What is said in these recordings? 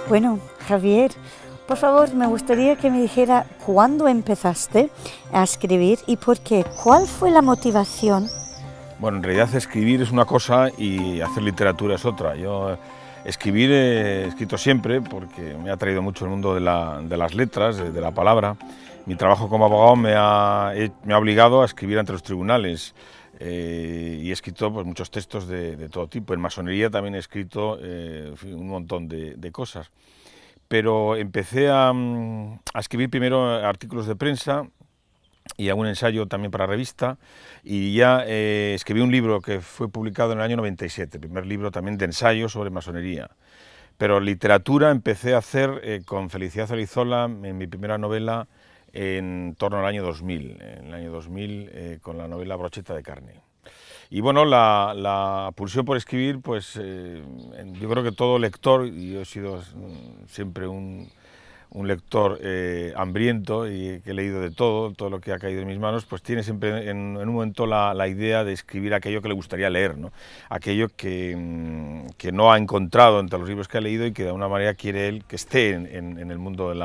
Bueno, Javier, por favor, me gustaría que me dijera cuándo empezaste a escribir y por qué. ¿Cuál fue la motivación? Bueno, en realidad escribir es una cosa y hacer literatura es otra. Yo escribir he escrito siempre porque me ha atraído mucho el mundo de las letras, de la palabra. Mi trabajo como abogado me ha obligado a escribir ante los tribunales y he escrito pues, muchos textos de todo tipo. En masonería también he escrito un montón de cosas. Pero empecé a escribir primero artículos de prensa y algún ensayo también para revista, y ya escribí un libro que fue publicado en el año 97, el primer libro también de ensayos sobre masonería. Pero literatura empecé a hacer con Felicidad Olizola en mi primera novela en torno al año 2000, en el año 2000 con la novela Brocheta de carne. Y bueno, la pulsión por escribir, pues yo creo que todo lector, y yo he sido siempre un lector hambriento y que he leído de todo lo que ha caído en mis manos, pues tiene siempre en un momento la idea de escribir aquello que le gustaría leer, ¿no? Aquello que no ha encontrado entre los libros que ha leído y que de alguna manera quiere él que esté en el mundo de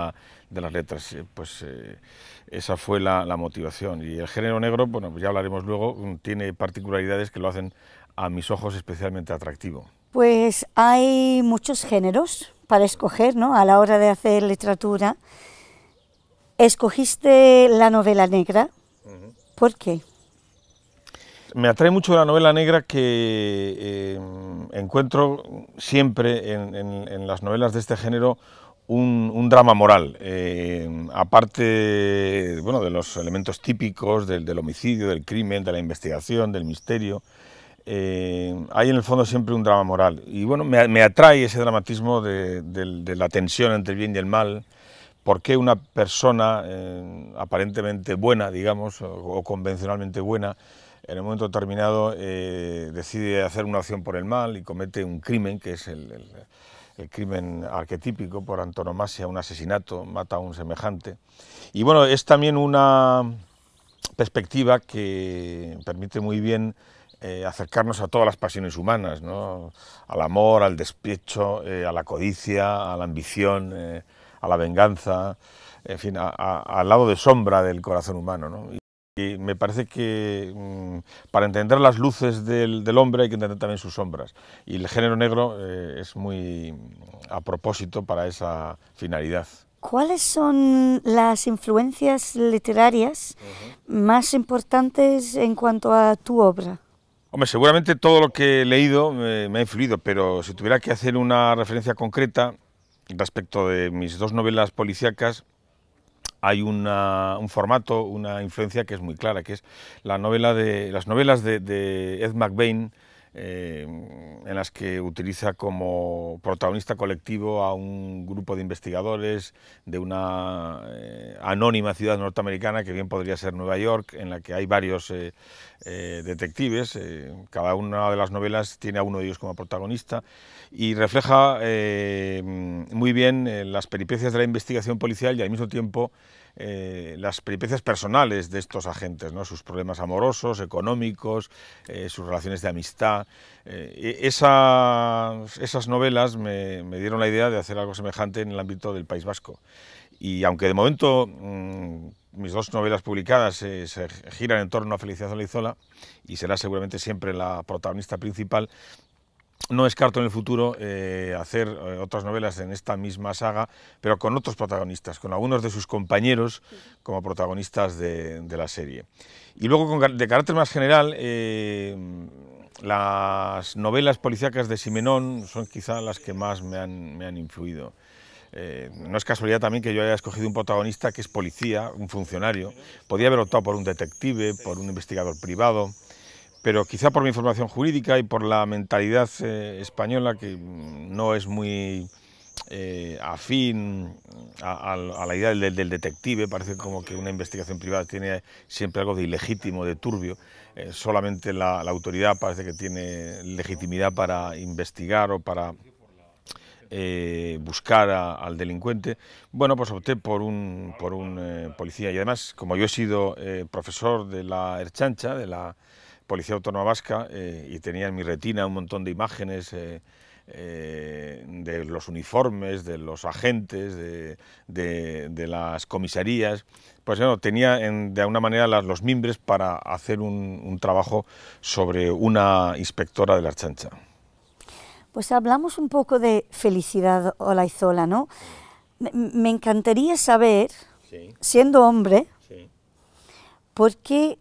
las letras. Esa fue la motivación. Y el género negro, bueno, pues ya hablaremos luego, tiene particularidades que lo hacen a mis ojos especialmente atractivo. Pues hay muchos géneros para escoger, ¿no? A la hora de hacer literatura. ¿Escogiste la novela negra? ¿Por qué? Me atrae mucho la novela negra que encuentro siempre en las novelas de este género un drama moral, aparte bueno, de los elementos típicos del homicidio, del crimen, de la investigación, del misterio. Hay en el fondo siempre un drama moral y bueno, me atrae ese dramatismo de la tensión entre el bien y el mal. ¿Por qué una persona aparentemente buena, digamos, o convencionalmente buena, en un momento determinado decide hacer una acción por el mal y comete un crimen, que es el crimen arquetípico por antonomasia, un asesinato, mata a un semejante? Y bueno, es también una perspectiva que permite muy bien acercarnos a todas las pasiones humanas, ¿no? Al amor, al despecho, a la codicia, a la ambición, a la venganza, en fin, al lado de sombra del corazón humano, ¿no? Y me parece que para entender las luces del hombre hay que entender también sus sombras. Y el género negro es muy a propósito para esa finalidad. ¿Cuáles son las influencias literarias más importantes en cuanto a tu obra? Hombre, seguramente todo lo que he leído me ha influido, pero si tuviera que hacer una referencia concreta respecto de mis dos novelas policíacas, hay un formato, una influencia que es muy clara, que es las novelas de Ed McBain, en las que utiliza como protagonista colectivo a un grupo de investigadores de una anónima ciudad norteamericana que bien podría ser Nueva York, en la que hay varios detectives. Cada una de las novelas tiene a uno de ellos como protagonista y refleja muy bien las peripecias de la investigación policial y al mismo tiempo las peripecias personales de estos agentes, ¿no? Sus problemas amorosos, económicos, sus relaciones de amistad. Esas novelas me dieron la idea de hacer algo semejante en el ámbito del País Vasco. Y aunque de momento mis dos novelas publicadas se giran en torno a Felicidad Olizola y será seguramente siempre la protagonista principal, no descarto en el futuro hacer otras novelas en esta misma saga, pero con otros protagonistas, con algunos de sus compañeros como protagonistas de la serie. Y luego, de carácter más general, las novelas policíacas de Simenón son quizá las que más me han influido. No es casualidad también que yo haya escogido un protagonista que es policía, un funcionario. Podía haber optado por un detective, por un investigador privado, pero quizá por mi formación jurídica y por la mentalidad española, que no es muy afín a la idea del detective. Parece como que una investigación privada tiene siempre algo de ilegítimo, de turbio. Solamente la autoridad parece que tiene legitimidad para investigar o para buscar al delincuente, bueno, pues opté por un policía. Y además, como yo he sido profesor de la Ertzaintza, de la Policía Autónoma Vasca, y tenía en mi retina un montón de imágenes de los uniformes, de los agentes, de las comisarías, pues bueno, tenía de alguna manera los mimbres para hacer un trabajo sobre una inspectora de la Ertzaintza. Pues hablamos un poco de Felicidad Olaizola, ¿no? Me encantaría saber, sí, siendo hombre, sí, ¿por qué,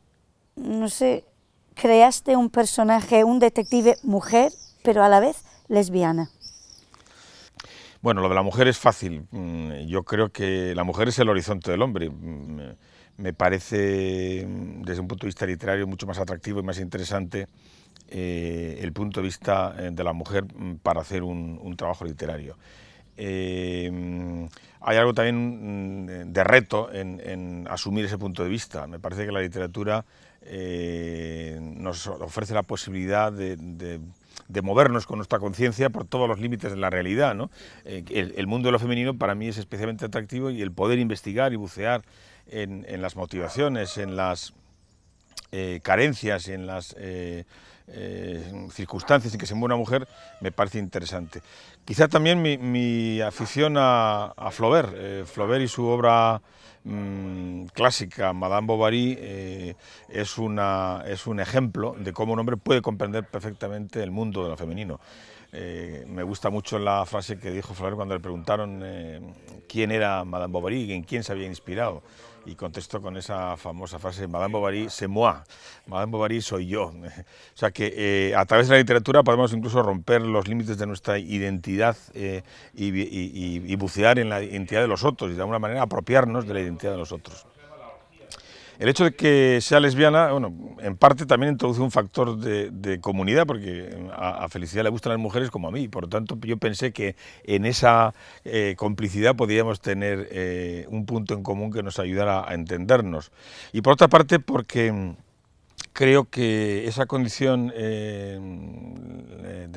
no sé, creaste un personaje, un detective mujer, pero a la vez lesbiana? Bueno, lo de la mujer es fácil. Yo creo que la mujer es el horizonte del hombre. Me parece, desde un punto de vista literario, mucho más atractivo y más interesante el punto de vista de la mujer para hacer un trabajo literario. Hay algo también de reto en asumir ese punto de vista. Me parece que la literatura nos ofrece la posibilidad de movernos con nuestra conciencia por todos los límites de la realidad, ¿no? El mundo de lo femenino para mí es especialmente atractivo, y el poder investigar y bucear en las motivaciones, en las carencias y en las circunstancias en que se mueve una mujer me parece interesante. Quizá también mi afición a Flaubert. Flaubert y su obra clásica, Madame Bovary, es un ejemplo de cómo un hombre puede comprender perfectamente el mundo de lo femenino. Me gusta mucho la frase que dijo Flaubert cuando le preguntaron quién era Madame Bovary y en quién se había inspirado, y contestó con esa famosa frase: Madame Bovary, c'est moi, Madame Bovary soy yo. O sea que a través de la literatura podemos incluso romper los límites de nuestra identidad y bucear en la identidad de los otros, y de alguna manera apropiarnos de la identidad de los otros. El hecho de que sea lesbiana, bueno, en parte también introduce un factor de comunidad, porque a Felicidad le gustan las mujeres como a mí. Por lo tanto, yo pensé que en esa complicidad podíamos tener un punto en común que nos ayudara a entendernos. Y por otra parte, porque creo que esa condición de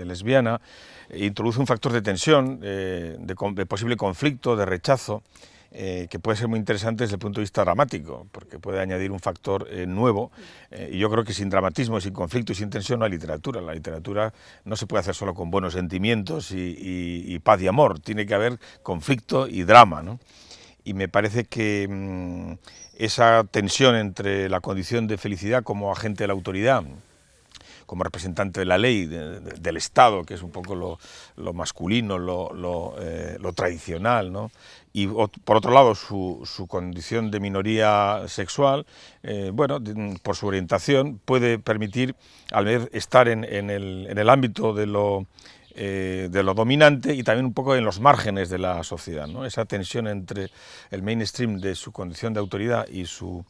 lesbiana introduce un factor de tensión, de posible conflicto, de rechazo, que puede ser muy interesante desde el punto de vista dramático, porque puede añadir un factor nuevo, y yo creo que sin dramatismo, sin conflicto y sin tensión no hay literatura. La literatura no se puede hacer solo con buenos sentimientos y paz y amor, tiene que haber conflicto y drama, ¿no? Y me parece que esa tensión entre la condición de Felicidad como agente de la autoridad, como representante de la ley, del Estado, que es un poco lo masculino, lo tradicional, ¿no? Y por otro lado su condición de minoría sexual, bueno, por su orientación, puede permitir al ver estar en el ámbito de lo dominante y también un poco en los márgenes de la sociedad, ¿no? Esa tensión entre el mainstream de su condición de autoridad y su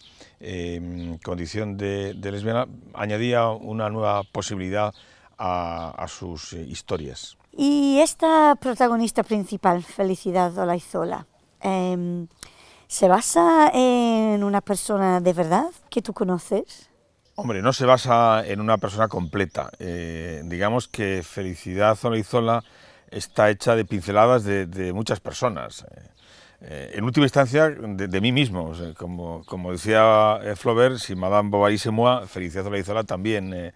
condición de lesbiana añadía una nueva posibilidad a sus historias. Y esta protagonista principal, Felicidad Olaizola, ¿se basa en una persona de verdad que tú conoces? Hombre, no se basa en una persona completa. Digamos que Felicidad Olaizola está hecha de pinceladas de muchas personas. En última instancia, de mí mismo. O sea, como decía Flaubert, si Madame Bovary c'est moi, Felicidad Olaizola también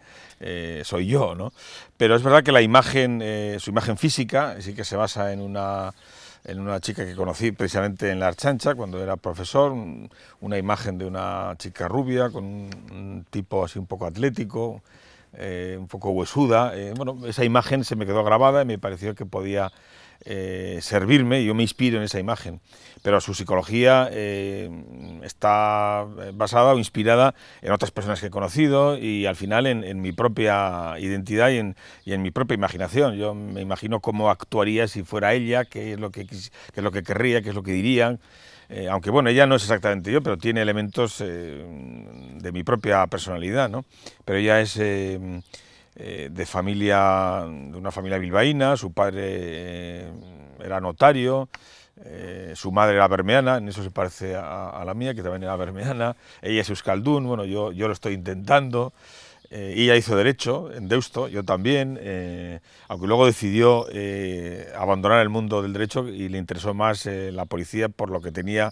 soy yo, ¿no? Pero es verdad que la imagen, su imagen física, sí que se basa en una chica que conocí precisamente en la Ertzaintza cuando era profesor, una imagen de una chica rubia con un tipo así un poco atlético, un poco huesuda. Bueno, esa imagen se me quedó grabada y me pareció que podía servirme, y yo me inspiro en esa imagen, pero su psicología está basada o inspirada en otras personas que he conocido y al final en mi propia identidad y en mi propia imaginación. Yo me imagino cómo actuaría si fuera ella, qué es lo que querría, qué es lo que dirían. Aunque bueno, ella no es exactamente yo, pero tiene elementos de mi propia personalidad, ¿no? Pero ella es de una familia bilbaína. Su padre era notario, su madre era bermeana, en eso se parece a la mía, que también era bermeana. Ella es euskaldún, bueno, yo lo estoy intentando. Ella hizo Derecho en Deusto, yo también, aunque luego decidió abandonar el mundo del derecho y le interesó más la policía por lo que tenía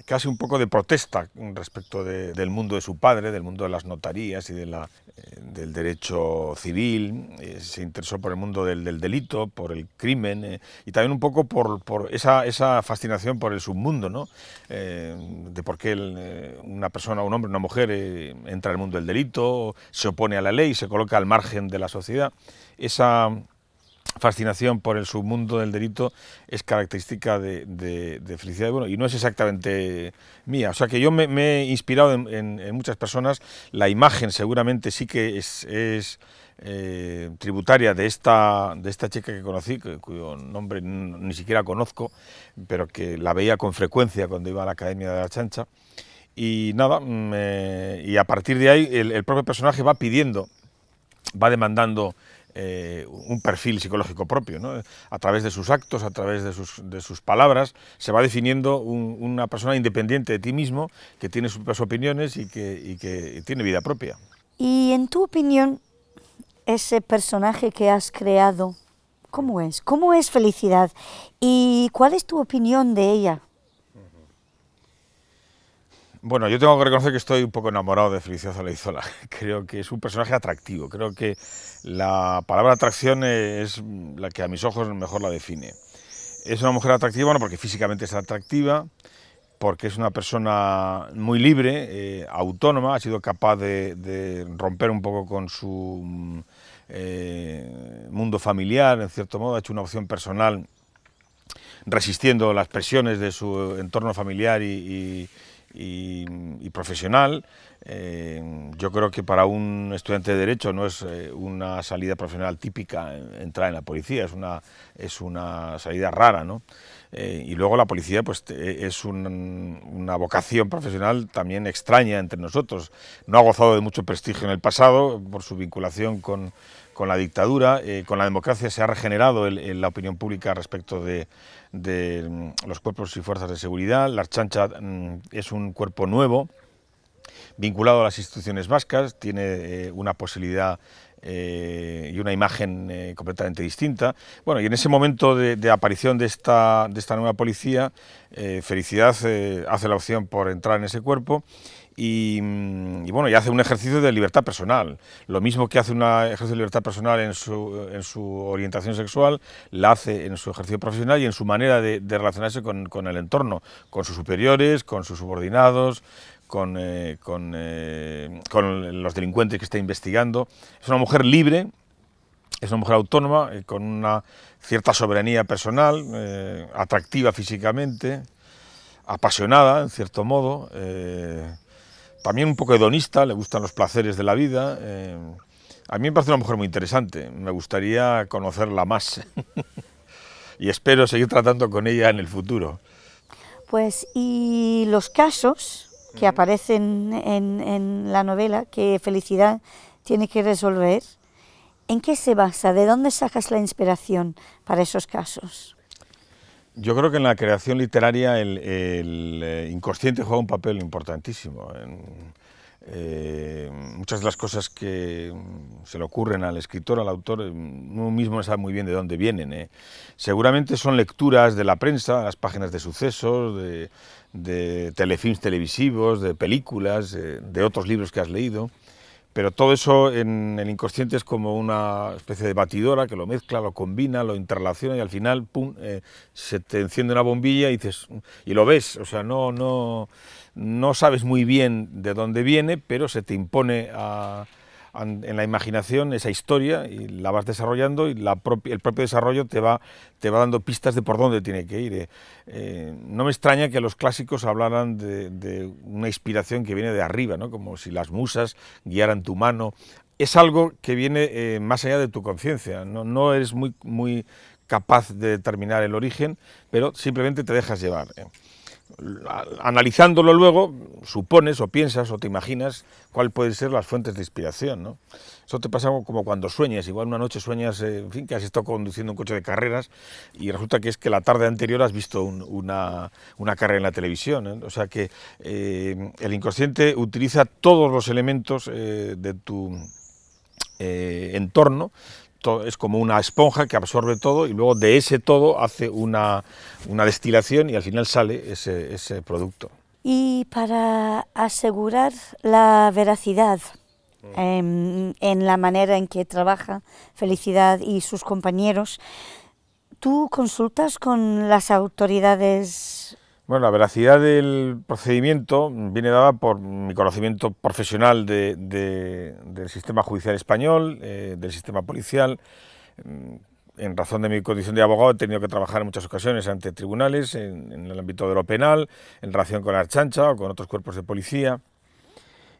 casi un poco de protesta respecto del mundo de su padre, del mundo de las notarías y del derecho civil. Se interesó por el mundo del delito, por el crimen y también un poco por esa fascinación por el submundo, ¿no? De por qué una persona, un hombre, una mujer entra al mundo del delito, se opone a la ley, se coloca al margen de la sociedad. Esa fascinación por el submundo del delito es característica de Felicidad, bueno, y no es exactamente mía. O sea que yo me he inspirado en muchas personas. La imagen seguramente sí que es tributaria de esta chica que conocí, cuyo nombre ni siquiera conozco, pero que la veía con frecuencia cuando iba a la Academia de la Chancha. Y nada, y a partir de ahí el propio personaje va pidiendo, va demandando un perfil psicológico propio, ¿no? A través de sus actos, a través de sus palabras, se va definiendo una persona independiente de ti mismo, que tiene sus propias opiniones y que tiene vida propia. Y en tu opinión, ese personaje que has creado, ¿cómo es? ¿Cómo es Felicidad? ¿Y cuál es tu opinión de ella? Bueno, yo tengo que reconocer que estoy un poco enamorado de Felicidad Olaizola. Creo que es un personaje atractivo. Creo que la palabra atracción es la que a mis ojos mejor la define. Es una mujer atractiva, bueno, porque físicamente es atractiva, porque es una persona muy libre, autónoma, ha sido capaz de romper un poco con su mundo familiar, en cierto modo, ha hecho una opción personal resistiendo las presiones de su entorno familiar y profesional. Yo creo que para un estudiante de Derecho no es una salida profesional típica entrar en la policía, es una salida rara, ¿no? Y luego la policía pues es una vocación profesional también extraña entre nosotros. No ha gozado de mucho prestigio en el pasado por su vinculación con la dictadura. Con la democracia se ha regenerado la opinión pública respecto de los cuerpos y fuerzas de seguridad. La Ertzaintza es un cuerpo nuevo, vinculado a las instituciones vascas, tiene una posibilidad y una imagen completamente distinta. Bueno, y en ese momento de aparición de esta nueva policía, Felicidad hace la opción por entrar en ese cuerpo y bueno, y hace un ejercicio de libertad personal. Lo mismo que hace un ejercicio de libertad personal en su orientación sexual, la hace en su ejercicio profesional y en su manera de relacionarse con el entorno, con sus superiores, con sus subordinados, con los delincuentes que está investigando. Es una mujer libre, es una mujer autónoma, con una cierta soberanía personal, atractiva físicamente, apasionada, en cierto modo, también un poco hedonista, le gustan los placeres de la vida. A mí me parece una mujer muy interesante, me gustaría conocerla más y espero seguir tratando con ella en el futuro. Pues, y los casos que aparecen en la novela, que Felicidad tiene que resolver, ¿en qué se basa? ¿De dónde sacas la inspiración para esos casos? Yo creo que en la creación literaria el inconsciente juega un papel importantísimo. Muchas de las cosas que se le ocurren al escritor, al autor, uno mismo no sabe muy bien de dónde vienen. Seguramente son lecturas de la prensa, las páginas de sucesos, de telefilms televisivos, de películas, de otros libros que has leído. Pero todo eso en el inconsciente es como una especie de batidora que lo mezcla, lo combina, lo interrelaciona y al final ¡pum!, se te enciende una bombilla y dices, y lo ves, o sea, no sabes muy bien de dónde viene, pero se te impone en la imaginación esa historia y la vas desarrollando y el propio desarrollo te va dando pistas de por dónde tiene que ir. No me extraña que los clásicos hablaran de una inspiración que viene de arriba, ¿no? Como si las musas guiaran tu mano. Es algo que viene más allá de tu conciencia, no eres muy capaz de determinar el origen, pero simplemente te dejas llevar. Analizándolo luego, supones o piensas o te imaginas cuál pueden ser las fuentes de inspiración, ¿no? Eso te pasa como cuando sueñas, igual una noche sueñas, en fin, que has estado conduciendo un coche de carreras y resulta que es que la tarde anterior has visto una carrera en la televisión, ¿eh? O sea que el inconsciente utiliza todos los elementos de tu entorno. Es como una esponja que absorbe todo y luego de ese todo hace una destilación y al final sale ese producto. Y para asegurar la veracidad en la manera en que trabaja Felicidad y sus compañeros, ¿tú consultas con las autoridades? Bueno, la veracidad del procedimiento viene dada por mi conocimiento profesional del sistema judicial español, del sistema policial. En razón de mi condición de abogado he tenido que trabajar en muchas ocasiones ante tribunales, en el ámbito de lo penal, en relación con la Ertzaintza o con otros cuerpos de policía.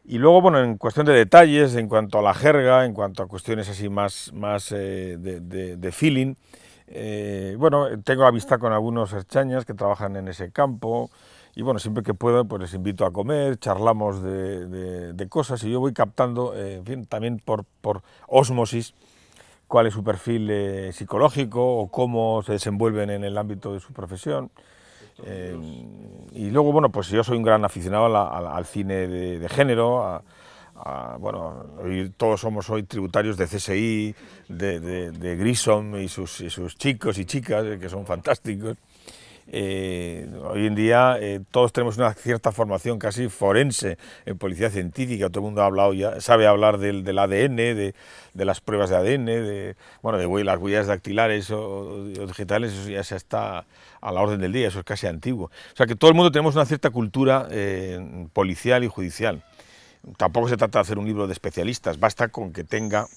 Y luego, bueno, en cuestión de detalles, en cuanto a la jerga, en cuanto a cuestiones así más de feeling, bueno, tengo amistad con algunos ertzainas que trabajan en ese campo y bueno, siempre que puedo pues les invito a comer, charlamos de cosas y yo voy captando, en fin, también por ósmosis, cuál es su perfil psicológico o cómo se desenvuelven en el ámbito de su profesión. Y luego, bueno, pues yo soy un gran aficionado al cine de género, bueno, todos somos hoy tributarios de CSI, de Grissom y sus chicos y chicas, que son fantásticos. Hoy en día todos tenemos una cierta formación casi forense en policía científica, todo el mundo ha hablado ya, sabe hablar del ADN, de las pruebas de ADN, bueno, de las huellas dactilares o digitales, eso ya se está a la orden del día, eso es casi antiguo. O sea que todo el mundo tenemos una cierta cultura policial y judicial. Tampoco se trata de hacer un libro de especialistas, basta con que tenga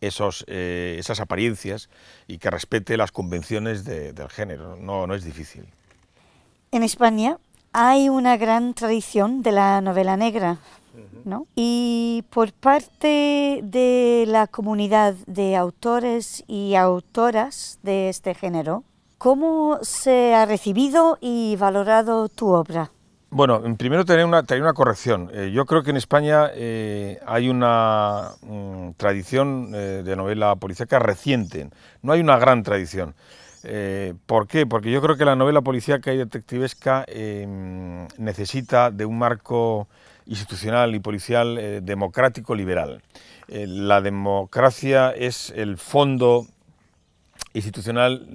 esas apariencias y que respete las convenciones del género, no es difícil. En España hay una gran tradición de la novela negra, ¿no? Y por parte de la comunidad de autores y autoras de este género, ¿cómo se ha recibido y valorado tu obra? Bueno, primero tener una corrección. Yo creo que en España hay una tradición de novela policíaca reciente, no hay una gran tradición. ¿Por qué? Porque yo creo que la novela policíaca y detectivesca necesita de un marco institucional y policial democrático liberal. La democracia es el fondo institucional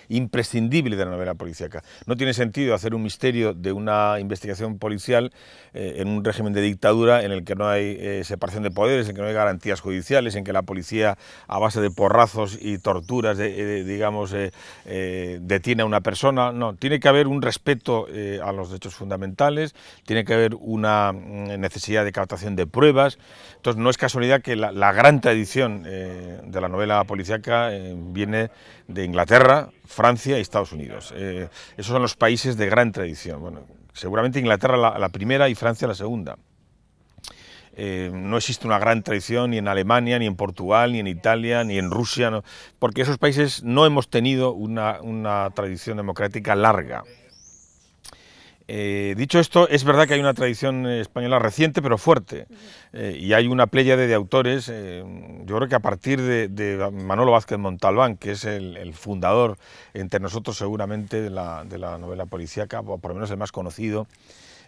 imprescindible de la novela policíaca. No tiene sentido hacer un misterio de una investigación policial en un régimen de dictadura en el que no hay separación de poderes, en que no hay garantías judiciales, en que la policía a base de porrazos y torturas, detiene a una persona. No, tiene que haber un respeto a los derechos fundamentales, tiene que haber una necesidad de captación de pruebas. Entonces no es casualidad que la gran tradición de la novela policíaca viene de Inglaterra, Francia y Estados Unidos. Esos son los países de gran tradición. Bueno, seguramente Inglaterra la primera y Francia la segunda. No existe una gran tradición ni en Alemania, ni en Portugal, ni en Italia, ni en Rusia, no, porque esos países no hemos tenido una tradición democrática larga. Dicho esto, es verdad que hay una tradición española reciente pero fuerte y hay una pléyade de autores, yo creo que a partir de Manolo Vázquez Montalbán, que es el fundador entre nosotros seguramente de la novela policíaca, o por lo menos el más conocido,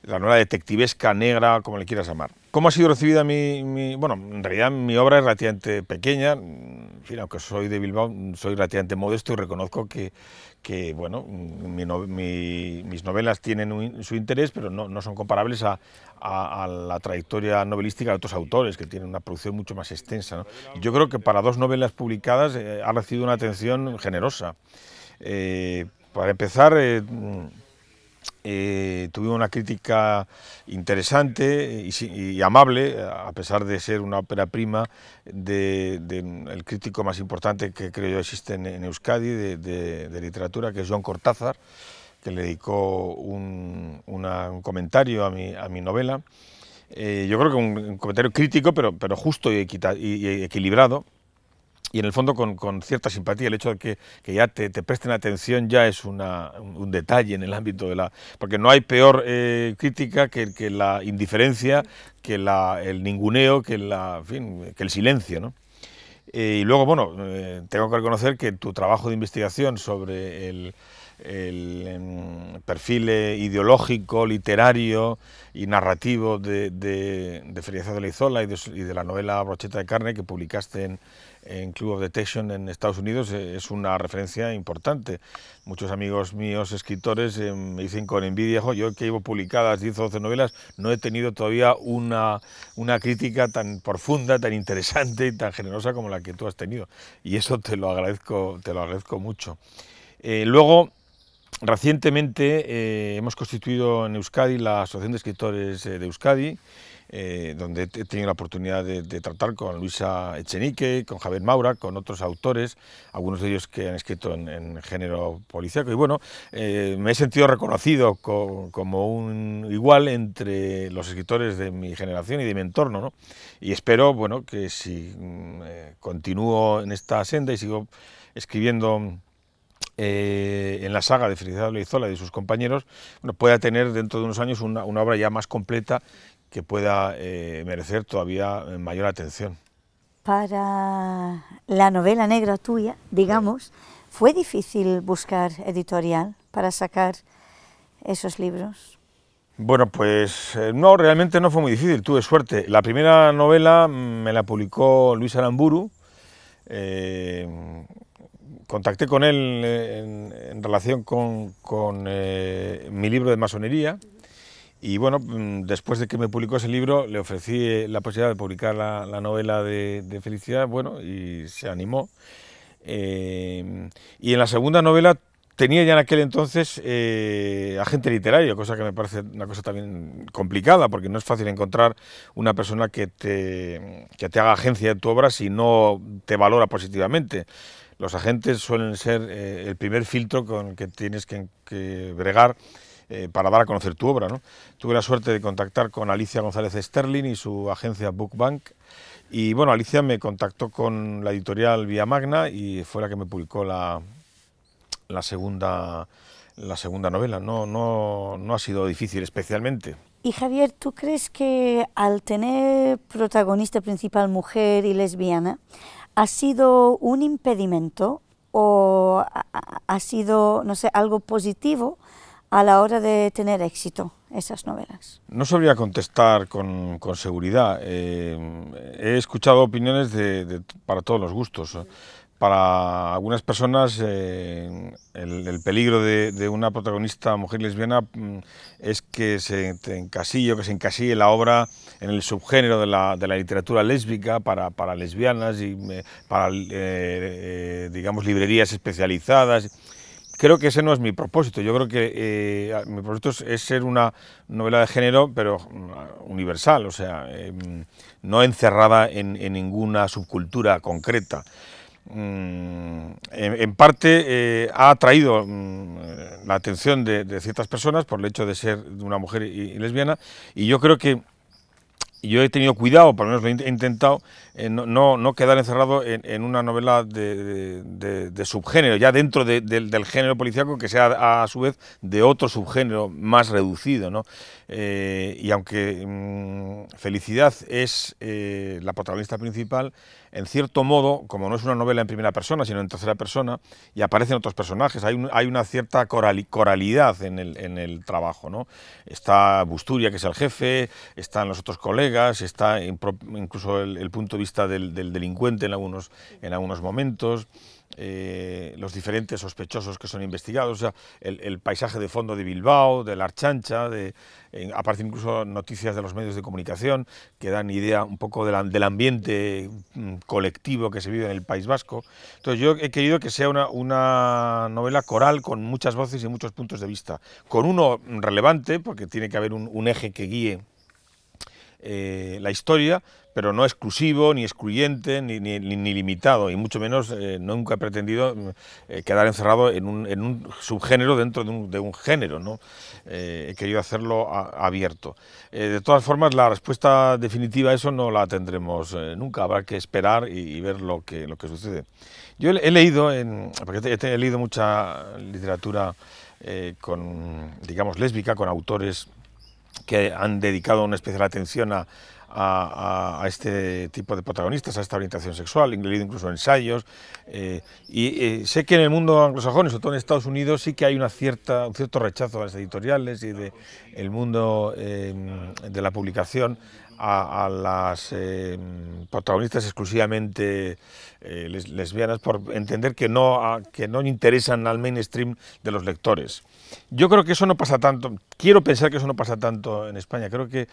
la novela detectivesca, negra, como le quieras llamar. ¿Cómo ha sido recibida bueno, en realidad mi obra es relativamente pequeña, en fin, aunque soy de Bilbao, soy relativamente modesto y reconozco que bueno, mis novelas tienen su interés, pero no son comparables a la trayectoria novelística de otros autores que tienen una producción mucho más extensa, ¿no? Yo creo que para dos novelas publicadas ha recibido una atención generosa. Para empezar, tuvimos una crítica interesante y amable, a pesar de ser una ópera prima del crítico más importante que creo yo existe en Euskadi de literatura, que es Jon Cortázar, que le dedicó un comentario a mi novela. Yo creo que un comentario crítico, pero justo y equilibrado. y en el fondo con cierta simpatía. El hecho de que ya te presten atención ya es un detalle en el ámbito de la... Porque no hay peor crítica que la indiferencia, que el ninguneo, en fin, que el silencio, ¿no? Y luego, bueno, tengo que reconocer que tu trabajo de investigación sobre el perfil ideológico, literario y narrativo de Felicidad de Olaizola y de la novela Brocheta de carne que publicaste en Club of Detection en Estados Unidos es una referencia importante. Muchos amigos míos, escritores, me dicen con envidia, yo que llevo publicadas 10 o 12 novelas, no he tenido todavía una crítica tan profunda, tan interesante y tan generosa como la que tú has tenido. Y eso te lo agradezco mucho. Luego, recientemente hemos constituido en Euskadi la Asociación de Escritores de Euskadi, donde he tenido la oportunidad de tratar con Luisa Echenique, con Javier Maura, con otros autores, algunos de ellos que han escrito en género policíaco, y bueno, me he sentido reconocido como un igual entre los escritores de mi generación y de mi entorno, ¿no? Y espero, bueno, que si continúo en esta senda y sigo escribiendo en la saga de Felicidad de Olaizola y de sus compañeros, bueno, pueda tener dentro de unos años una obra ya más completa que pueda merecer todavía mayor atención. Para la novela negra tuya, digamos, ¿fue difícil buscar editorial para sacar esos libros? Bueno, pues no, realmente no fue muy difícil, tuve suerte. La primera novela me la publicó Luis Aramburu. Contacté con él en relación con mi libro de masonería y bueno, después de que me publicó ese libro le ofrecí la posibilidad de publicar la novela de Felicidad, bueno, y se animó. Y en la segunda novela tenía ya en aquel entonces agente literario, cosa que me parece una cosa también complicada, porque no es fácil encontrar una persona que te haga agencia de tu obra si no te valora positivamente. Los agentes suelen ser el primer filtro con el que tienes que bregar para dar a conocer tu obra, ¿no? Tuve la suerte de contactar con Alicia González Sterling y su agencia Bookbank, y bueno, Alicia me contactó con la editorial Vía Magna y fue la que me publicó la segunda novela. No ha sido difícil especialmente. Y Javier, ¿tú crees que al tener protagonista principal mujer y lesbiana ha sido un impedimento o ha sido, no sé, algo positivo a la hora de tener éxito esas novelas? No sabría contestar con seguridad. He escuchado opiniones para todos los gustos. Para algunas personas el peligro de una protagonista mujer lesbiana es que se encasille la obra en el subgénero de la literatura lésbica para lesbianas y para digamos librerías especializadas. Creo que ese no es mi propósito. Yo creo que mi propósito es ser una novela de género, pero universal, o sea, no encerrada en ninguna subcultura concreta. En parte ha atraído la atención de ciertas personas por el hecho de ser una mujer y lesbiana, y yo creo que yo he tenido cuidado, por lo menos lo he intentado, no quedar encerrado en una novela de subgénero, ya dentro del género policíaco, que sea a su vez de otro subgénero más reducido, ¿no? Y aunque Felicidad es la protagonista principal, en cierto modo, como no es una novela en primera persona, sino en tercera persona, y aparecen otros personajes, hay una cierta coralidad en el trabajo, ¿no? Está Busturia, que es el jefe, están los otros colegas, está incluso el punto de vista del delincuente en algunos momentos, los diferentes sospechosos que son investigados, o sea, el paisaje de fondo de Bilbao, de la Archancha, aparecen incluso noticias de los medios de comunicación que dan idea un poco del ambiente colectivo que se vive en el País Vasco. Entonces yo he querido que sea una novela coral con muchas voces y muchos puntos de vista, con uno relevante, porque tiene que haber un eje que guíe la historia, pero no exclusivo, ni excluyente, ni limitado, y mucho menos nunca he pretendido quedar encerrado en un subgénero dentro de un género, ¿no? He querido hacerlo abierto. De todas formas, la respuesta definitiva a eso no la tendremos nunca, habrá que esperar y ver lo que sucede. Yo he leído, porque he leído mucha literatura digamos, lésbica, con autores que han dedicado una especial atención a este tipo de protagonistas, a esta orientación sexual. He leído incluso ensayos, y sé que en el mundo anglosajón, sobre todo en Estados Unidos, sí que hay un cierto rechazo a las editoriales y del mundo de la publicación a las protagonistas exclusivamente lesbianas, por entender que no interesan al mainstream de los lectores. Yo creo que eso no pasa tanto, quiero pensar que eso no pasa tanto en España. Creo que,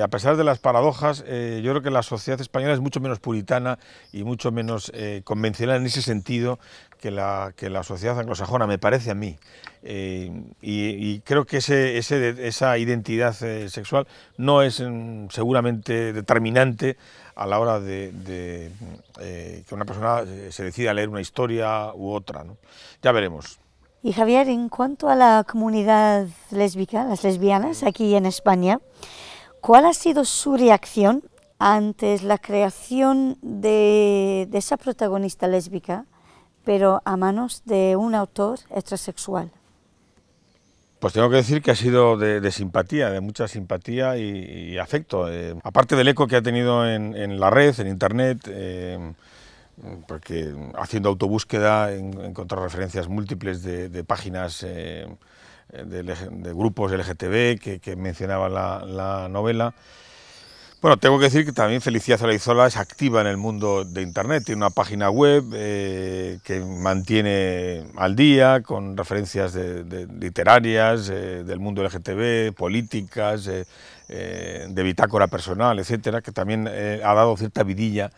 a pesar de las paradojas, yo creo que la sociedad española es mucho menos puritana y mucho menos convencional en ese sentido que la sociedad anglosajona, me parece a mí. Y creo que esa identidad sexual no es seguramente determinante a la hora de que una persona se decida a leer una historia u otra, ¿no? Ya veremos. Y Javier, en cuanto a la comunidad lésbica, las lesbianas aquí en España, ¿cuál ha sido su reacción ante la creación de esa protagonista lésbica, pero a manos de un autor heterosexual? Pues tengo que decir que ha sido de simpatía, de mucha simpatía y afecto. Aparte del eco que ha tenido en la red, en internet, porque haciendo autobúsqueda he encontrado referencias múltiples de páginas de grupos LGTB que mencionaban la novela. Bueno, tengo que decir que también Felicidad Olaizola es activa en el mundo de internet, tiene una página web que mantiene al día con referencias literarias, del mundo LGTB, políticas, de bitácora personal, etcétera, que también ha dado cierta vidilla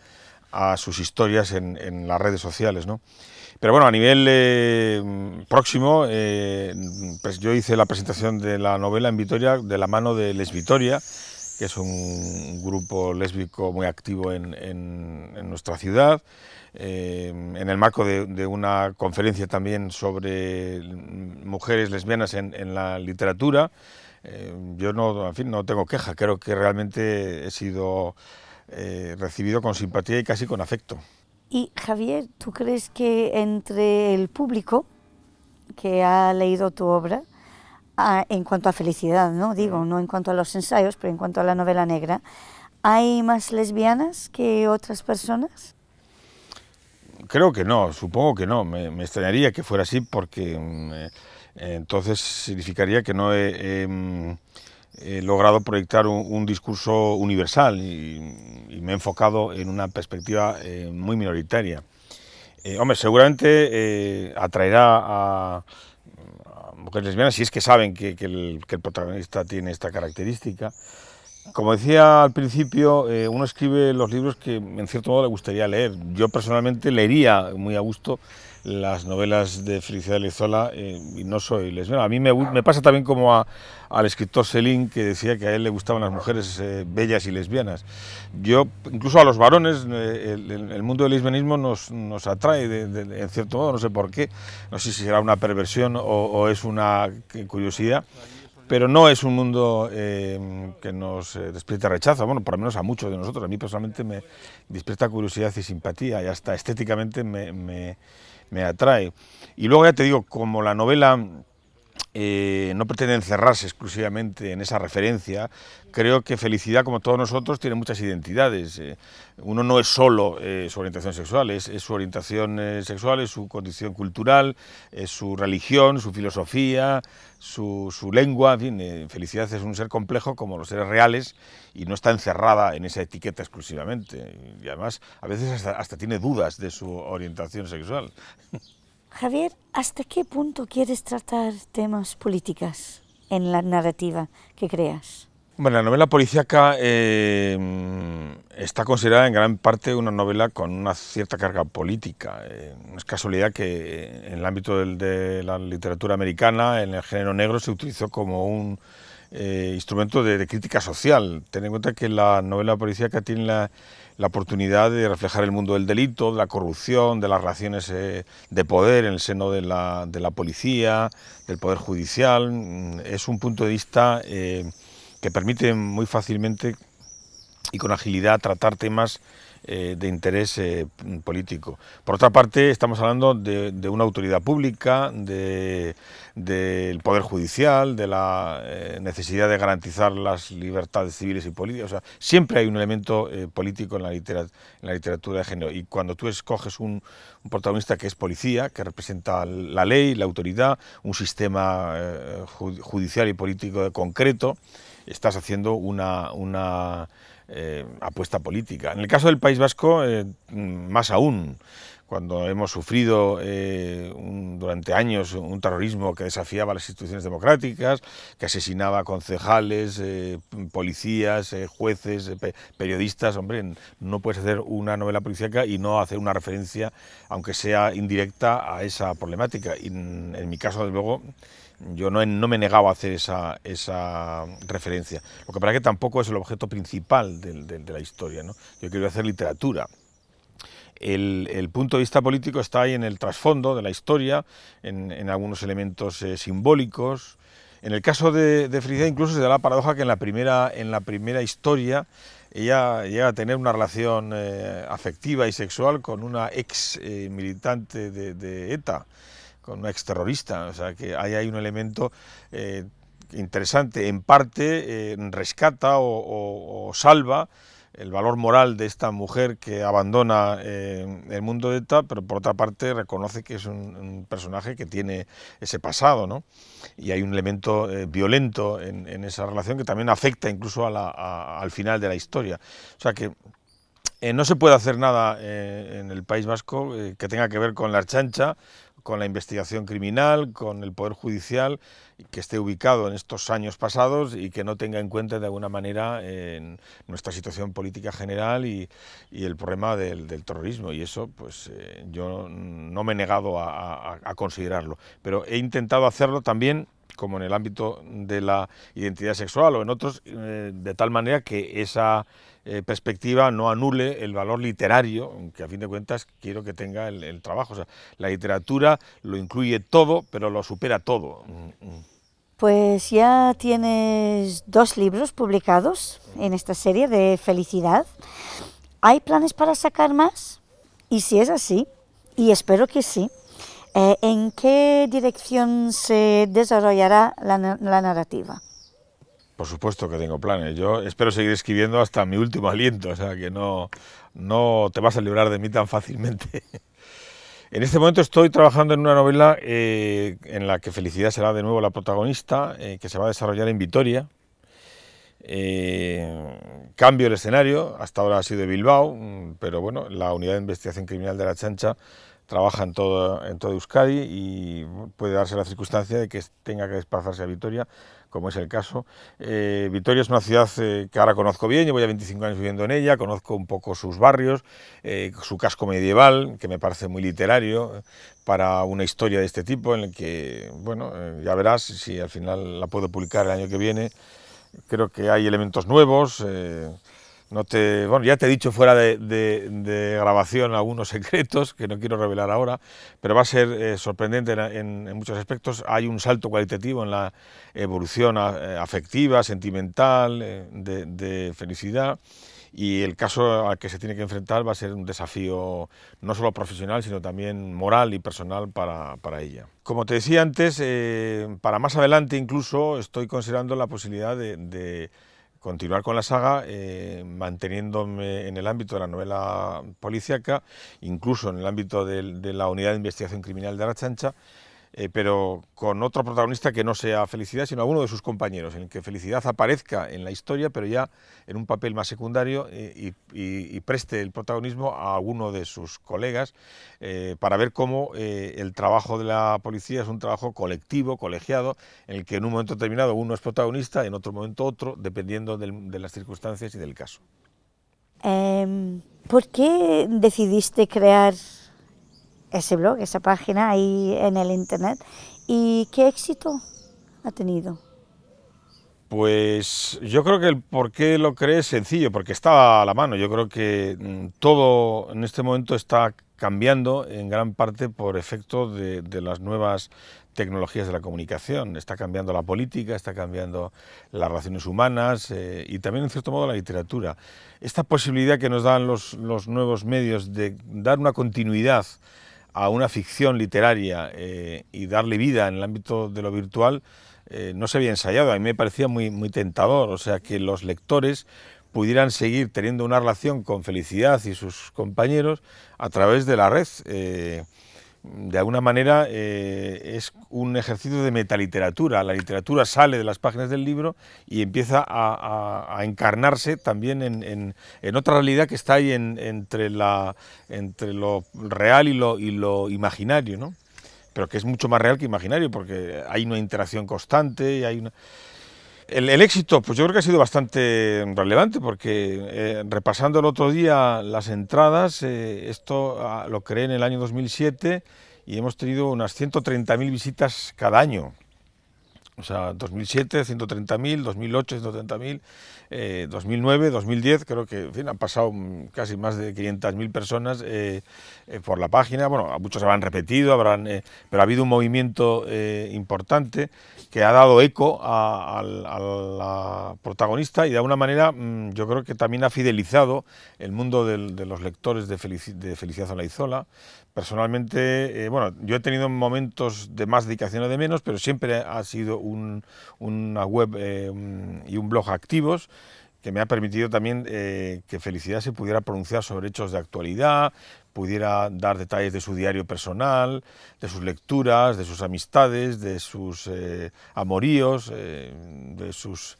a sus historias en las redes sociales, ¿no? Pero bueno, a nivel próximo, pues yo hice la presentación de la novela en Vitoria de la mano de Lesvitoria, que es un grupo lésbico muy activo en nuestra ciudad, en el marco de una conferencia también sobre mujeres lesbianas en la literatura. Yo en fin, no tengo queja, creo que realmente he sido recibido con simpatía y casi con afecto. Y Javier, ¿tú crees que entre el público que ha leído tu obra, en cuanto a Felicidad, ¿no? Digo, no en cuanto a los ensayos, pero en cuanto a la novela negra, ¿hay más lesbianas que otras personas? Creo que no, supongo que no. Me extrañaría que fuera así, porque entonces significaría que no he logrado proyectar un discurso universal y me he enfocado en una perspectiva muy minoritaria. Hombre, seguramente atraerá a mujeres lesbianas, si es que saben que el protagonista tiene esta característica. Como decía al principio, uno escribe los libros que en cierto modo le gustaría leer. Yo personalmente leería muy a gusto las novelas de Felicidad Olaizola y no soy lesbiana. A mí me pasa también como al escritor Céline, que decía que a él le gustaban las mujeres bellas y lesbianas. Yo, incluso a los varones, el mundo del lesbianismo nos atrae en cierto modo, no sé por qué, no sé si será una perversión o es una curiosidad, pero no es un mundo que nos despierte rechazo, bueno, por lo menos a muchos de nosotros. A mí personalmente me despierta curiosidad y simpatía, y hasta estéticamente me atrae. Y luego ya te digo, como la novela no pretende encerrarse exclusivamente en esa referencia, creo que Felicidad, como todos nosotros, tiene muchas identidades. Uno no es solo su orientación sexual, es su orientación sexual, es su condición cultural, es su religión, su filosofía, su lengua. En fin, Felicidad es un ser complejo como los seres reales y no está encerrada en esa etiqueta exclusivamente. Y además, a veces hasta tiene dudas de su orientación sexual. Javier, ¿hasta qué punto quieres tratar temas políticos en la narrativa que creas? Bueno, la novela policíaca está considerada en gran parte una novela con una cierta carga política. No es casualidad que en el ámbito de la literatura americana, en el género negro, se utilizó como un instrumento de crítica social. Ten en cuenta que la novela policíaca tiene la oportunidad de reflejar el mundo del delito, de la corrupción, de las relaciones de poder en el seno de la policía, del poder judicial. Es un punto de vista que permite muy fácilmente y con agilidad tratar temas de interés político. Por otra parte, estamos hablando de una autoridad pública, del Poder Judicial, de la necesidad de garantizar las libertades civiles y políticas. O sea, siempre hay un elemento político en la literatura de género. Y cuando tú escoges un protagonista que es policía, que representa la ley, la autoridad, un sistema judicial y político concreto, estás haciendo una apuesta política. En el caso del País Vasco, más aún, cuando hemos sufrido durante años un terrorismo que desafiaba las instituciones democráticas, que asesinaba concejales, policías, jueces, periodistas. Hombre, no puedes hacer una novela policíaca y no hacer una referencia, aunque sea indirecta, a esa problemática. Y en mi caso, desde luego, yo no me negaba a hacer esa referencia. Lo que pasa es que tampoco es el objeto principal de la historia, ¿no? Yo quiero hacer literatura. El punto de vista político está ahí en el trasfondo de la historia, en algunos elementos simbólicos. En el caso de Felicidad incluso se da la paradoja que en la primera historia ella llega a tener una relación afectiva y sexual con una ex militante de ETA, con una exterrorista. O sea que ahí hay un elemento interesante. En parte rescata o salva el valor moral de esta mujer que abandona el mundo de ETA, pero por otra parte reconoce que es un personaje que tiene ese pasado, ¿no? Y hay un elemento violento en esa relación que también afecta incluso al final de la historia. O sea que no se puede hacer nada en el País Vasco que tenga que ver con la Ertzaintza, con la investigación criminal, con el Poder Judicial, que esté ubicado en estos años pasados y que no tenga en cuenta de alguna manera en nuestra situación política general y el problema del terrorismo. Y eso, pues yo no me he negado a considerarlo, pero he intentado hacerlo también, como en el ámbito de la identidad sexual o en otros, de tal manera que esa perspectiva no anule el valor literario, que a fin de cuentas quiero que tenga el trabajo. O sea, la literatura lo incluye todo, pero lo supera todo. Pues ya tienes 2 libros publicados en esta serie de Felicidad. ¿Hay planes para sacar más? Y si es así, y espero que sí, ¿en qué dirección se desarrollará la narrativa? Por supuesto que tengo planes. Yo espero seguir escribiendo hasta mi último aliento, o sea que no te vas a librar de mí tan fácilmente. En este momento estoy trabajando en una novela en la que Felicidad será de nuevo la protagonista, que se va a desarrollar en Vitoria. Cambio el escenario, hasta ahora ha sido Bilbao, pero bueno, la Unidad de Investigación Criminal de la Ertzaintza trabaja en todo Euskadi y puede darse la circunstancia de que tenga que desplazarse a Vitoria, como es el caso. Vitoria es una ciudad que ahora conozco bien, llevo ya 25 años viviendo en ella, conozco un poco sus barrios, su casco medieval, que me parece muy literario para una historia de este tipo, en el que, bueno, ya verás si al final la puedo publicar el año que viene. Creo que hay elementos nuevos. Bueno, ya te he dicho fuera de grabación algunos secretos que no quiero revelar ahora, pero va a ser sorprendente en muchos aspectos. Hay un salto cualitativo en la evolución afectiva, sentimental, de Felicidad, y el caso al que se tiene que enfrentar va a ser un desafío no solo profesional, sino también moral y personal para ella. Como te decía antes, para más adelante incluso estoy considerando la posibilidad de continuar con la saga, manteniéndome en el ámbito de la novela policíaca, incluso en el ámbito de la Unidad de Investigación Criminal de la Ertzaintza, pero con otro protagonista que no sea Felicidad, sino alguno de sus compañeros, en el que Felicidad aparezca en la historia, pero ya en un papel más secundario, y preste el protagonismo a alguno de sus colegas, para ver cómo el trabajo de la policía es un trabajo colectivo, colegiado, en el que en un momento determinado uno es protagonista, en otro momento otro, dependiendo de las circunstancias y del caso. ¿Por qué decidiste crear ese blog, esa página ahí en el internet, y qué éxito ha tenido? Pues yo creo que el por qué lo creé es sencillo, porque está a la mano. Yo creo que todo en este momento está cambiando en gran parte por efecto de las nuevas tecnologías de la comunicación. Está cambiando la política, está cambiando las relaciones humanas y también en cierto modo la literatura. Esta posibilidad que nos dan los nuevos medios de dar una continuidad a una ficción literaria y darle vida en el ámbito de lo virtual no se había ensayado. A mí me parecía muy tentador, o sea, que los lectores pudieran seguir teniendo una relación con Felicidad y sus compañeros a través de la red. De alguna manera es un ejercicio de metaliteratura. La literatura sale de las páginas del libro y empieza a encarnarse también en otra realidad que está ahí entre lo real y lo imaginario, ¿no? Pero que es mucho más real que imaginario, porque hay una interacción constante y hay una... El éxito, pues yo creo que ha sido bastante relevante, porque repasando el otro día las entradas, esto lo creé en el año 2007 y hemos tenido unas 130.000 visitas cada año. O sea, 2007, 130.000, 2008, 130.000, 2009, 2010, creo que en fin, han pasado casi más de 500.000 personas por la página. Bueno, muchos habrán repetido, pero ha habido un movimiento importante que ha dado eco a la protagonista y de alguna manera yo creo que también ha fidelizado el mundo de los lectores de Felicidad Olaizola. Personalmente, bueno, yo he tenido momentos de más dedicación o de menos, pero siempre ha sido una web y un blog activos que me ha permitido también que Felicidad se pudiera pronunciar sobre hechos de actualidad, pudiera dar detalles de su diario personal, de sus lecturas, de sus amistades, de sus amoríos, de sus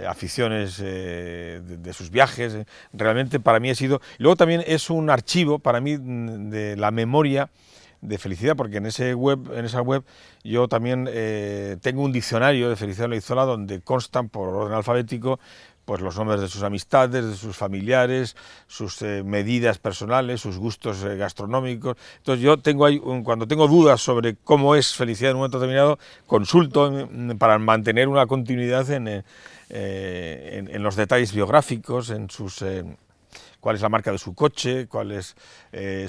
aficiones, de sus viajes. Realmente para mí ha sido... Y luego también es un archivo para mí de la memoria de Felicidad, porque en esa web yo también tengo un diccionario de Felicidad Olaizola donde constan por orden alfabético pues los nombres de sus amistades, de sus familiares, sus medidas personales, sus gustos gastronómicos. Entonces yo tengo ahí, cuando tengo dudas sobre cómo es Felicidad en un momento determinado, consulto para mantener una continuidad en los detalles biográficos, en sus... cuál es la marca de su coche, cuál es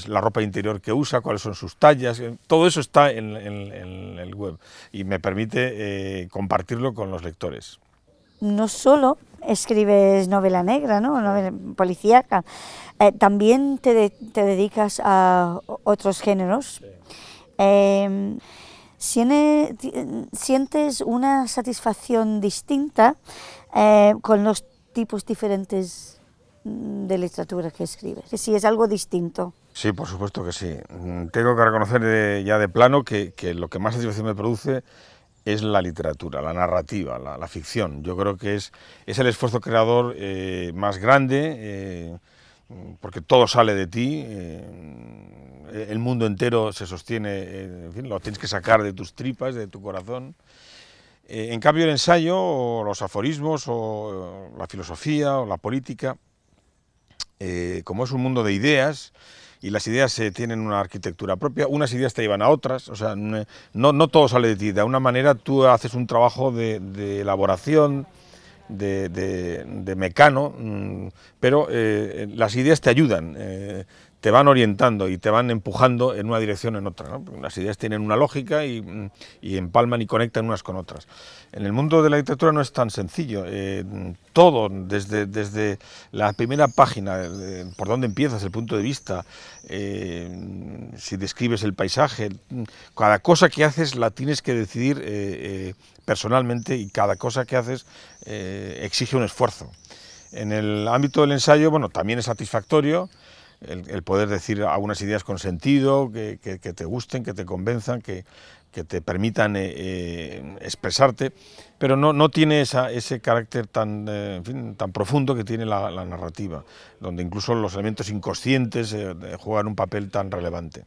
la ropa interior que usa, cuáles son sus tallas, todo eso está en el web y me permite compartirlo con los lectores. No solo escribes novela negra, ¿no? Novela policíaca, también te dedicas a otros géneros. Sí. ¿Sientes una satisfacción distinta con los tipos diferentes de literatura que escribes? Que sí, es algo distinto. Sí, por supuesto que sí. Tengo que reconocer ya de plano que lo que más satisfacción me produce es la literatura, la narrativa, la ficción. Yo creo que es el esfuerzo creador más grande, porque todo sale de ti, el mundo entero se sostiene, en fin, lo tienes que sacar de tus tripas, de tu corazón. En cambio el ensayo, o los aforismos, o la filosofía, o la política, como es un mundo de ideas, y las ideas tienen una arquitectura propia, unas ideas te llevan a otras, o sea, no todo sale de ti, de alguna manera tú haces un trabajo de elaboración, de mecano, pero las ideas te ayudan, te van orientando y te van empujando en una dirección o en otra, ¿no? Las ideas tienen una lógica y empalman y conectan unas con otras. En el mundo de la literatura no es tan sencillo, todo, desde la primera página, por dónde empiezas, el punto de vista, si describes el paisaje, cada cosa que haces la tienes que decidir personalmente y cada cosa que haces exige un esfuerzo. En el ámbito del ensayo, bueno, también es satisfactorio el poder decir algunas ideas con sentido, que te gusten, que te convenzan, que te permitan expresarte, pero no tiene ese carácter en fin, tan profundo que tiene la narrativa, donde incluso los elementos inconscientes juegan un papel tan relevante.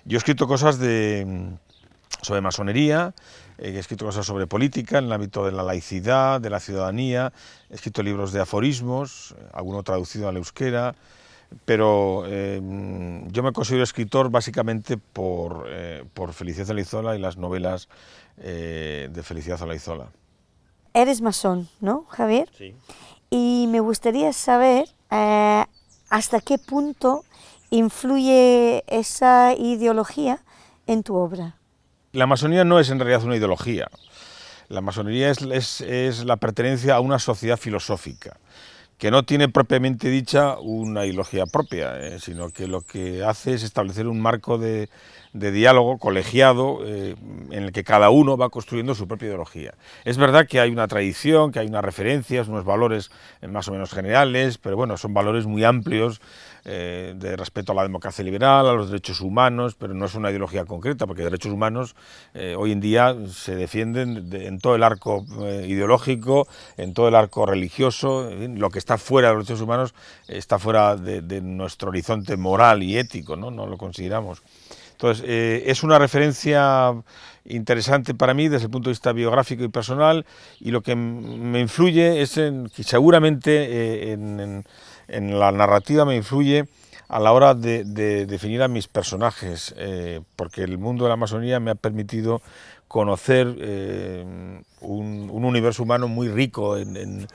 Yo he escrito cosas sobre masonería, he escrito cosas sobre política en el ámbito de la laicidad, de la ciudadanía, he escrito libros de aforismos, alguno traducido al euskera, pero yo me considero escritor básicamente por Felicidad Olaizola y las novelas de Felicidad Olaizola. eres masón, ¿no, Javier? Sí. Y me gustaría saber hasta qué punto influye esa ideología en tu obra. La masonía no es en realidad una ideología. La masonería es la pertenencia a una sociedad filosófica, que no tiene propiamente dicha una ideología propia, sino que lo que hace es establecer un marco de diálogo colegiado en el que cada uno va construyendo su propia ideología. Es verdad que hay una tradición, que hay unas referencias, unos valores más o menos generales, pero bueno, son valores muy amplios de respeto a la democracia liberal, a los derechos humanos, pero no es una ideología concreta, porque derechos humanos hoy en día se defienden en todo el arco ideológico, en todo el arco religioso. En fin, lo que está fuera de los derechos humanos está fuera de nuestro horizonte moral y ético, no lo consideramos. Entonces, es una referencia interesante para mí desde el punto de vista biográfico y personal, y lo que me influye es que seguramente en la narrativa me influye a la hora de definir a mis personajes, porque el mundo de la masonería me ha permitido conocer un universo humano muy rico en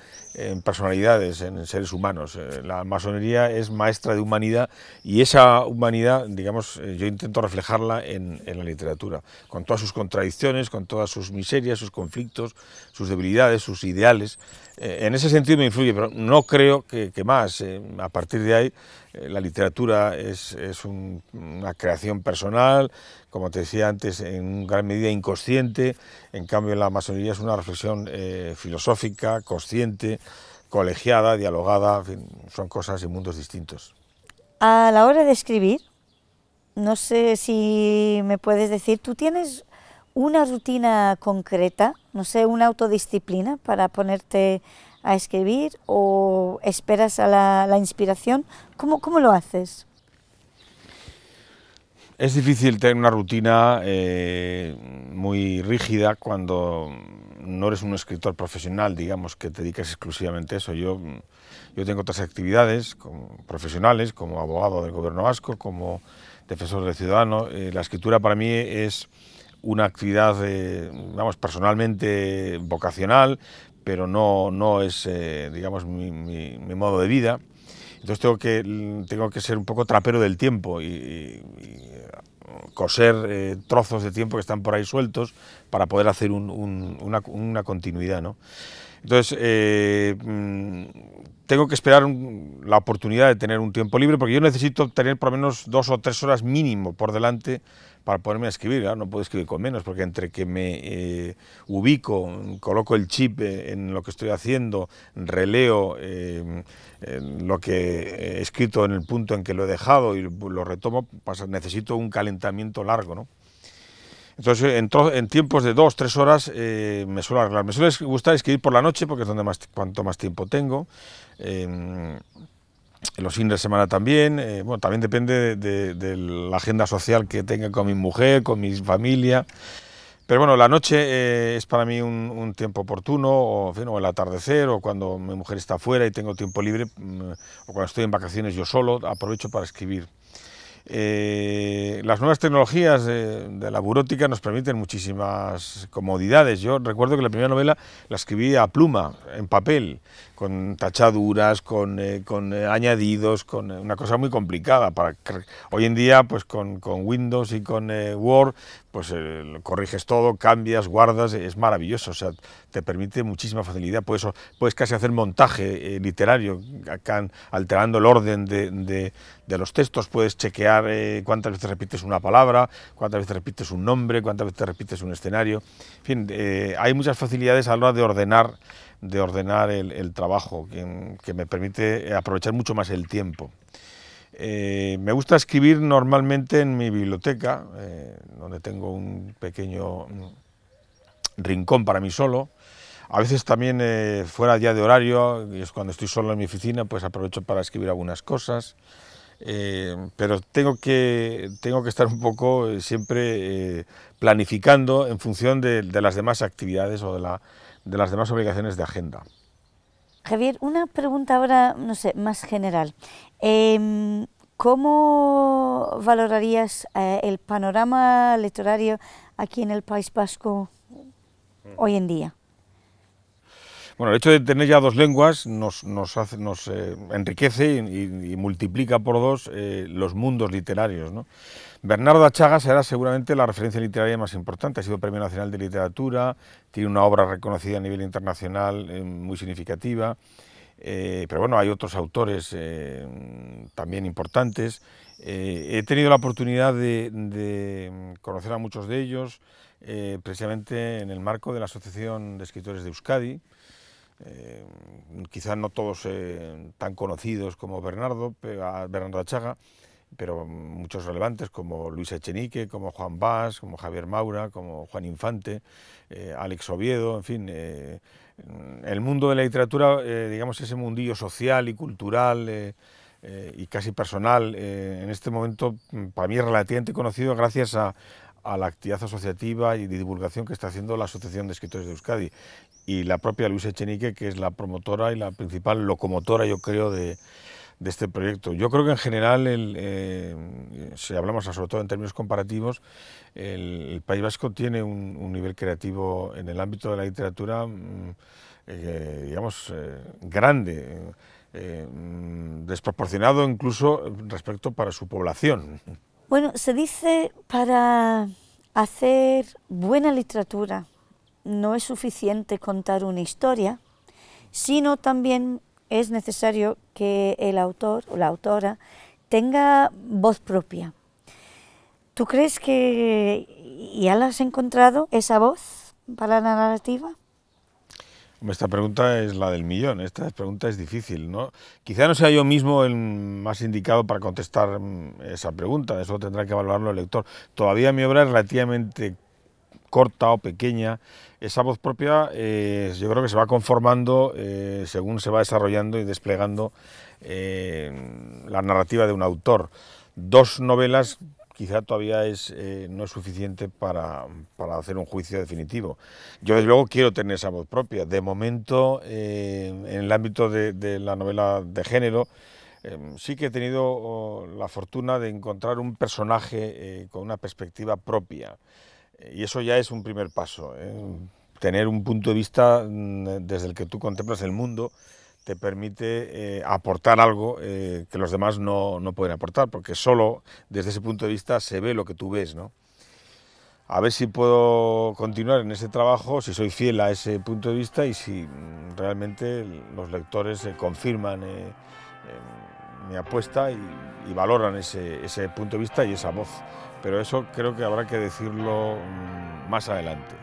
personalidades, en seres humanos. La masonería es maestra de humanidad, y esa humanidad, digamos, yo intento reflejarla en la literatura, con todas sus contradicciones, con todas sus miserias, sus conflictos, sus debilidades, sus ideales. En ese sentido me influye, pero no creo que más. A partir de ahí, la literatura es una creación personal, como te decía antes, en gran medida inconsciente. En cambio, la masonería es una reflexión filosófica, consciente, colegiada, dialogada, en fin, son cosas y mundos distintos. A la hora de escribir, no sé si me puedes decir, ¿tú tienes una rutina concreta, no sé, una autodisciplina para ponerte a escribir, o esperas a la inspiración? ¿Cómo lo haces? Es difícil tener una rutina muy rígida cuando no eres un escritor profesional, digamos, que te dedicas exclusivamente a eso. Yo tengo otras actividades profesionales, como abogado del Gobierno vasco, como defensor del ciudadano. La escritura para mí es una actividad, vamos, personalmente vocacional, pero no es, digamos, mi modo de vida. Entonces tengo que ser un poco trapero del tiempo y coser trozos de tiempo que están por ahí sueltos para poder hacer una continuidad, ¿no? Entonces, tengo que esperar la oportunidad de tener un tiempo libre, porque yo necesito tener por lo menos 2 o 3 horas mínimo por delante para ponerme a escribir. ¿No? No puedo escribir con menos, porque entre que me ubico, coloco el chip en lo que estoy haciendo, releo lo que he escrito en el punto en que lo he dejado y lo retomo, pues necesito un calentamiento largo, ¿no? Entonces, en tiempos de 2 o 3 horas me suelo arreglar. Me suele gustar escribir por la noche, porque es donde cuanto más tiempo tengo. En los fines de semana también. Bueno, también depende de la agenda social que tenga con mi mujer, con mi familia. Pero bueno, la noche es para mí un tiempo oportuno, o, en fin, o el atardecer, o cuando mi mujer está fuera y tengo tiempo libre, o cuando estoy en vacaciones yo solo, aprovecho para escribir. Las nuevas tecnologías de la burótica nos permiten muchísimas comodidades. Yo recuerdo que la primera novela la escribí a pluma, en papel, con tachaduras, con añadidos, con una cosa muy complicada. Hoy en día, pues con Windows y con Word, pues corriges todo, cambias, guardas, es maravilloso. O sea, te permite muchísima facilidad. Puedes casi hacer montaje literario, alterando el orden de los textos. Puedes chequear cuántas veces repites una palabra, cuántas veces repites un nombre, cuántas veces repites un escenario. En fin, hay muchas facilidades a la hora de ordenar el trabajo, que me permite aprovechar mucho más el tiempo. Me gusta escribir normalmente en mi biblioteca, donde tengo un pequeño rincón para mí solo. A veces también fuera ya de horario, y es cuando estoy solo en mi oficina, pues aprovecho para escribir algunas cosas. Pero tengo que estar un poco siempre planificando en función de las demás actividades o de las demás obligaciones de agenda. Javier, una pregunta ahora, no sé, más general. ¿Cómo valorarías el panorama literario aquí en el País Vasco hoy en día? Bueno, el hecho de tener ya dos lenguas nos enriquece y multiplica por dos los mundos literarios, ¿no? Bernardo Achaga será seguramente la referencia literaria más importante, ha sido Premio Nacional de Literatura, tiene una obra reconocida a nivel internacional muy significativa, pero bueno, hay otros autores también importantes. He tenido la oportunidad de conocer a muchos de ellos, precisamente en el marco de la Asociación de Escritores de Euskadi. Quizás no todos tan conocidos como Bernardo Achaga, pero muchos relevantes como Luis Echenique, como Juan Bas, como Javier Maura, como Juan Infante, Alex Oviedo, en fin. El mundo de la literatura, digamos, ese mundillo social y cultural y casi personal, en este momento para mí es relativamente conocido gracias a la actividad asociativa y de divulgación que está haciendo la Asociación de Escritores de Euskadi y la propia Luis Echenique, que es la promotora y la principal locomotora, yo creo, de este proyecto. Yo creo que en general, si hablamos sobre todo en términos comparativos, el País Vasco tiene un nivel creativo en el ámbito de la literatura, digamos, grande, desproporcionado incluso respecto para su población. Bueno, se dice para hacer buena literatura no es suficiente contar una historia, sino también es necesario que el autor o la autora tenga voz propia. ¿Tú crees que ya la has encontrado, esa voz para la narrativa? Esta pregunta es la del millón, esta pregunta es difícil, ¿no? Quizá no sea yo mismo el más indicado para contestar esa pregunta, eso tendrá que evaluarlo el lector. Todavía mi obra es relativamente corta o pequeña, esa voz propia yo creo que se va conformando según se va desarrollando y desplegando la narrativa de un autor. Dos novelas quizá todavía no es suficiente para hacer un juicio definitivo. Yo desde luego quiero tener esa voz propia. De momento, en el ámbito de la novela de género, sí que he tenido la fortuna de encontrar un personaje con una perspectiva propia. Y eso ya es un primer paso. Tener un punto de vista desde el que tú contemplas el mundo te permite aportar algo que los demás no pueden aportar, porque solo desde ese punto de vista se ve lo que tú ves, ¿no? A ver si puedo continuar en ese trabajo, si soy fiel a ese punto de vista y si realmente los lectores confirman mi apuesta y valoran ese punto de vista y esa voz. Pero eso creo que habrá que decirlo más adelante.